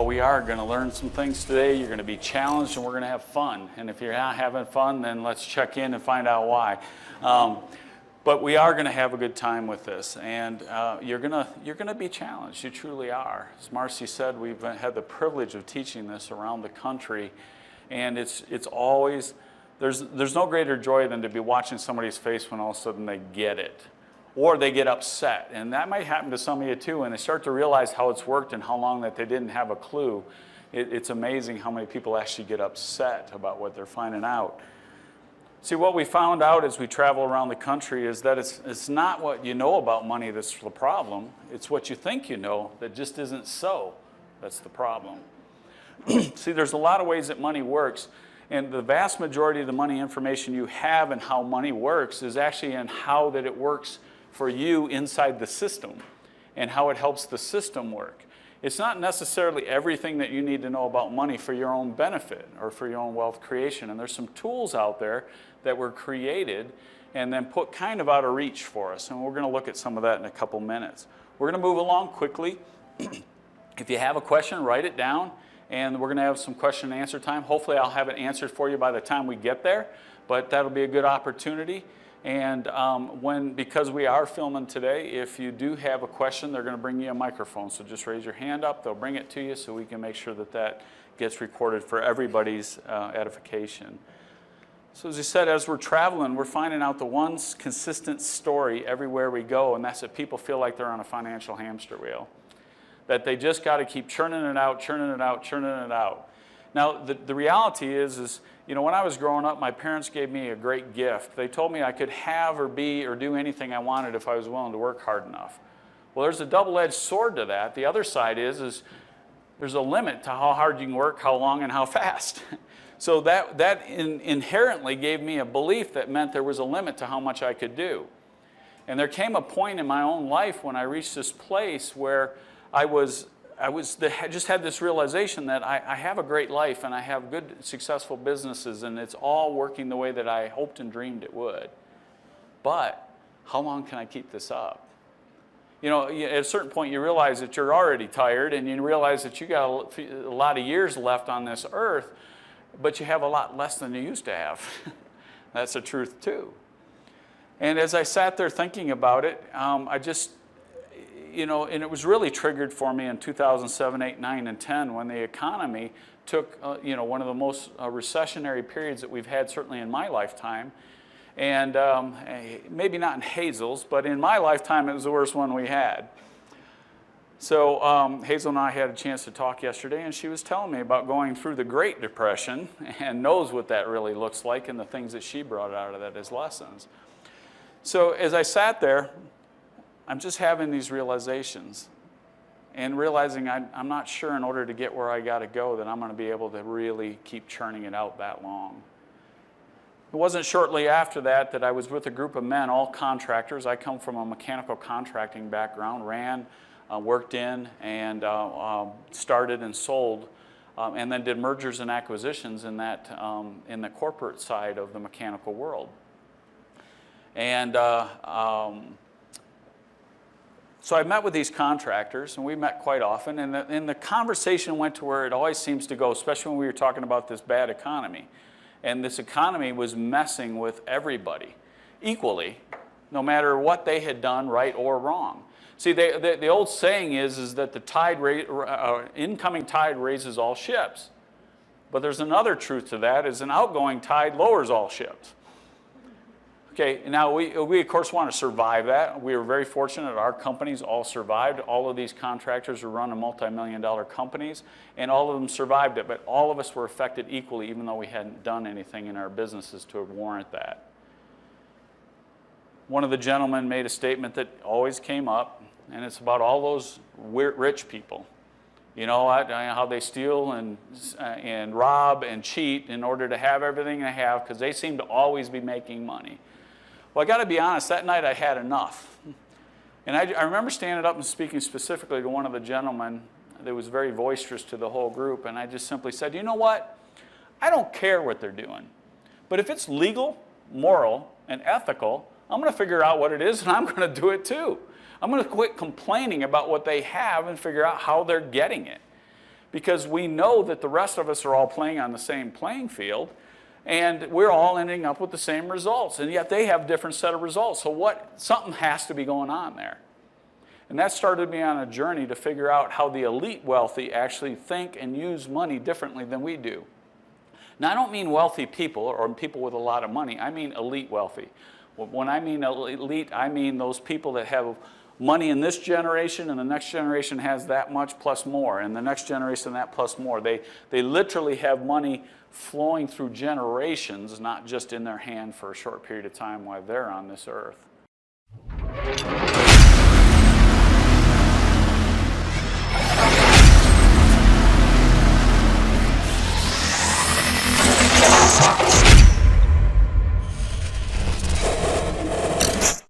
we are going to learn some things today. You're going to be challenged, and we're going to have fun. And if you're not having fun, then let's check in and find out why. But we are going to have a good time with this, and you're going to be challenged. You truly are. As Marcy said, we've had the privilege of teaching this around the country, and it's always there's no greater joy than to be watching somebody's face when all of a sudden they get it, or they get upset, and that might happen to some of you too. And they start to realize how it's worked and how long that they didn't have a clue. It's amazing how many people actually get upset about what they're finding out. See, what we found out as we travel around the country is that it's not what you know about money that's the problem. It's what you think you know that just isn't so that's the problem. See, there's a lot of ways that money works, and the vast majority of the money information you have and how money works is actually in how that it works for you inside the system and how it helps the system work. It's not necessarily everything that you need to know about money for your own benefit or for your own wealth creation. And there's some tools out there that were created and then put kind of out of reach for us. And we're going to look at some of that in a couple minutes. We're going to move along quickly. If you have a question, write it down. And we're going to have some question and answer time. Hopefully I'll have it answered for you by the time we get there. But that'll be a good opportunity. And because we are filming today, if you do have a question, they're going to bring you a microphone. So just raise your hand up. They'll bring it to you so we can make sure that that gets recorded for everybody's edification. So as I said, as we're traveling, we're finding out the one consistent story everywhere we go, and that's that people feel like they're on a financial hamster wheel. That they just got to keep churning it out, churning it out, churning it out. Now, the reality is, you know, when I was growing up, my parents gave me a great gift. They told me I could have or be or do anything I wanted if I was willing to work hard enough. Well, there's a double-edged sword to that. The other side is there's a limit to how hard you can work, how long, and how fast. So that inherently gave me a belief that meant there was a limit to how much I could do. And there came a point in my own life when I reached this place where I just had this realization that I have a great life and I have good, successful businesses, and it's all working the way that I hoped and dreamed it would. But how long can I keep this up? You know, at a certain point you realize that you're already tired, and you realize that you got a lot of years left on this earth, but you have a lot less than you used to have. That's the truth too. And as I sat there thinking about it, you know, and it was really triggered for me in 2007, 8, 9, and 10 when the economy took, you know, one of the most recessionary periods that we've had certainly in my lifetime. And maybe not in Hazel's, but in my lifetime it was the worst one we had. So Hazel and I had a chance to talk yesterday, and she was telling me about going through the Great Depression and knows what that really looks like and the things that she brought out of that as lessons. So as I sat there, I'm just having these realizations and realizing I'm not sure in order to get where I got to go that I'm going to be able to really keep churning it out that long. It wasn't shortly after that that I was with a group of men, all contractors. I come from a mechanical contracting background, worked in and started and sold, and then did mergers and acquisitions in the corporate side of the mechanical world. And so I met with these contractors, and we met quite often, and the conversation went to where it always seems to go, especially when we were talking about this bad economy. And this economy was messing with everybody equally, no matter what they had done right or wrong. See, the old saying is that the incoming tide raises all ships. But there's another truth to that, is an outgoing tide lowers all ships. Okay, now we of course want to survive that. We were very fortunate our companies all survived. All of these contractors were running multi-million-dollar companies, and all of them survived it, but all of us were affected equally, even though we hadn't done anything in our businesses to warrant that. One of the gentlemen made a statement that always came up, and it's about all those rich people. You know, how they steal and rob and cheat in order to have everything they have, because they seem to always be making money. Well, I got to be honest, that night I had enough. And I remember standing up and speaking specifically to one of the gentlemen that was very boisterous to the whole group, and I just simply said, you know what? I don't care what they're doing. But if it's legal, moral, and ethical, I'm going to figure out what it is, and I'm going to do it too. I'm going to quit complaining about what they have and figure out how they're getting it. because we know that the rest of us are all playing on the same playing field, and we're all ending up with the same results, and yet they have a different set of results. So something has to be going on there. And that started me on a journey to figure out how the elite wealthy actually think and use money differently than we do. Now, I don't mean wealthy people or people with a lot of money. I mean elite wealthy. When I mean elite, I mean those people that have money in this generation, and the next generation has that much plus more, and the next generation that plus more. They literally have money flowing through generations, not just in their hand for a short period of time while they're on this earth.